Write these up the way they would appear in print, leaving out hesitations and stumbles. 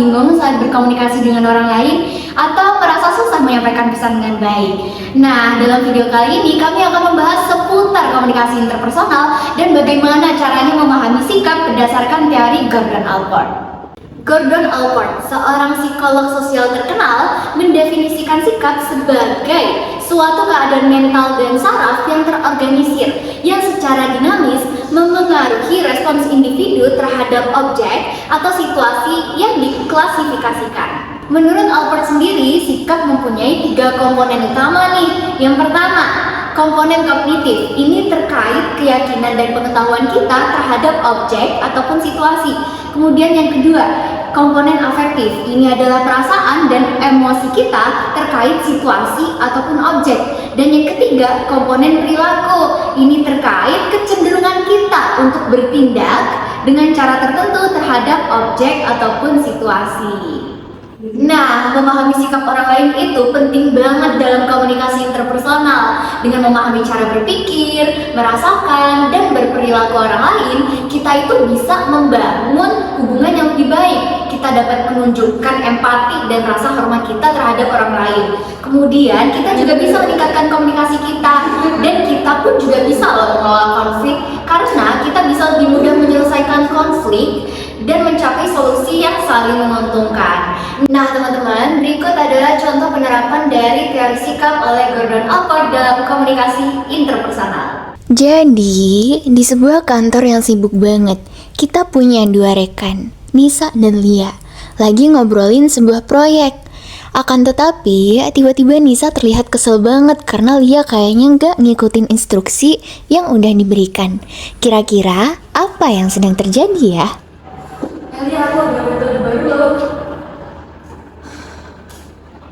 bingung saat berkomunikasi dengan orang lain atau merasa susah menyampaikan pesan dengan baik? Nah, dalam video kali ini kami akan membahas seputar komunikasi interpersonal dan bagaimana caranya memahami sikap berdasarkan teori Gordon Allport. Gordon Allport, seorang psikolog sosial terkenal, mendefinisikan sikap sebagai suatu keadaan mental dan saraf yang terorganisir yang secara dinamis memengaruhi respons individu terhadap objek atau situasi yang diklasifikasikan. Menurut Allport sendiri, sikap mempunyai 3 komponen utama nih. Yang pertama, komponen kognitif. Ini terkait keyakinan dan pengetahuan kita terhadap objek ataupun situasi. Kemudian yang kedua, komponen afektif. Ini adalah perasaan dan emosi kita terkait situasi ataupun objek. Dan yang ketiga, komponen perilaku. Ini terkait kecenderungan kita untuk bertindak dengan cara tertentu terhadap objek ataupun situasi. Nah, memahami sikap orang lain itu penting banget dalam komunikasi interpersonal. Dengan memahami cara berpikir, merasakan, dan berperilaku orang lain, kita itu bisa membangun hubungan yang lebih baik. Kita dapat menunjukkan empati dan rasa hormat kita terhadap orang lain. Kemudian, kita juga bisa meningkatkan komunikasi kita. Dan kita pun juga bisa loh mengelola konflik, karena kita bisa lebih mudah menyelesaikan konflik dan mencapai solusi yang saling menguntungkan. Nah teman-teman, berikut adalah contoh penerapan dari teori sikap oleh Gordon Allport dalam komunikasi interpersonal. Jadi, di sebuah kantor yang sibuk banget, kita punya 2 rekan, Nisa dan Lia, lagi ngobrolin sebuah proyek. Akan tetapi, tiba-tiba Nisa terlihat kesel banget karena Lia kayaknya nggak ngikutin instruksi yang udah diberikan. Kira-kira apa yang sedang terjadi ya? Lia, aku ada metode baru loh.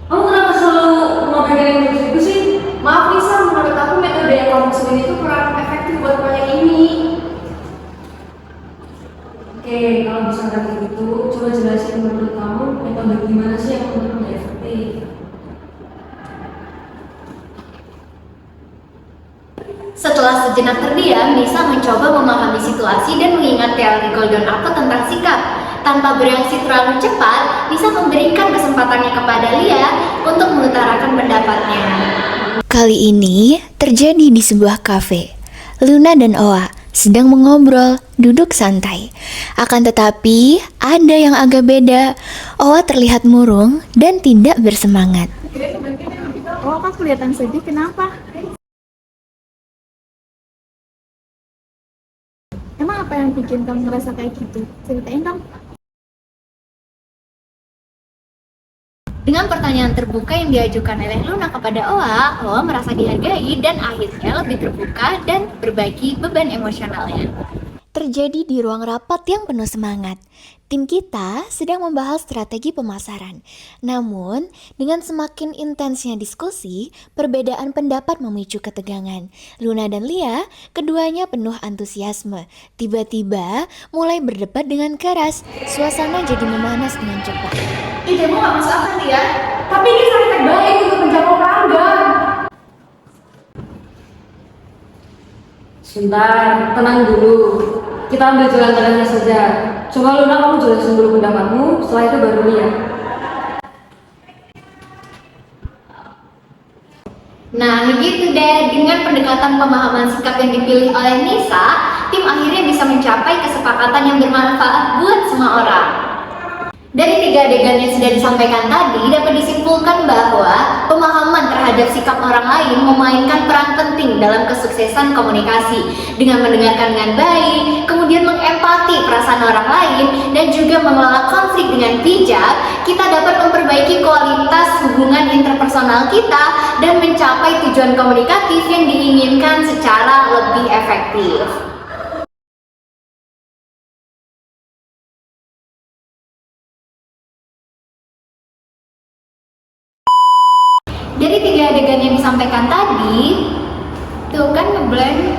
Kamu kenapa selalu mau pegang yang gitu sih? Maaf Nisa, menurut aku metode yang kamu maksudin itu kurang efektif buat proyek ini. Oke, kalau bisa nggak kayak gitu, coba jelasin menurut kamu metode gimana sih yang menurut kamu efektif. Setelah sejenak terdiam, Nisa mencoba memahami situasi dan mengingat teori Gordon Allport tentang sikap. Tanpa bereaksi terlalu cepat, Nisa memberikan kesempatannya kepada Lia untuk mengutarakan pendapatnya. Kali ini terjadi di sebuah kafe. Luna dan Oa sedang mengobrol, duduk santai. Akan tetapi, ada yang agak beda. Oa terlihat murung dan tidak bersemangat. Oh, kok kelihatan sedih, kenapa? Emang apa yang bikin kamu ngerasa kayak gitu? Ceritain dong. Dengan pertanyaan terbuka yang diajukan oleh Luna kepada Oa merasa dihargai dan akhirnya lebih terbuka dan berbagi beban emosionalnya. Terjadi di ruang rapat yang penuh semangat. Tim kita sedang membahas strategi pemasaran. Namun, dengan semakin intensnya diskusi, perbedaan pendapat memicu ketegangan. Luna dan Lia, keduanya penuh antusiasme. Tiba-tiba, mulai berdebat dengan keras. Suasana jadi memanas dengan cepat. Idemu nggak masuk akal ya, tapi ini sangat baik untuk menjangkau pelanggan. Sebentar, tenang dulu. Kita ambil jalan tengahnya saja. Coba Luna, kamu jelasin dulu pendapatmu, setelah itu baru Lia. Nah, begitu deh. Dengan pendekatan pemahaman sikap yang dipilih oleh Nisa, tim akhirnya bisa mencapai kesepakatan yang bermanfaat buat semua orang. Dari 3 adegan yang sudah disampaikan tadi, dapat disimpulkan bahwa pemahaman terhadap sikap orang lain memainkan peran penting dalam kesuksesan komunikasi. Dengan mendengarkan dengan baik, kemudian mengempati perasaan orang lain, dan juga mengelola konflik dengan bijak, kita dapat memperbaiki kualitas hubungan interpersonal kita dan mencapai tujuan komunikatif yang diinginkan secara lebih efektif. Dari 3 adegan yang disampaikan tadi, tuh kan ngeblank.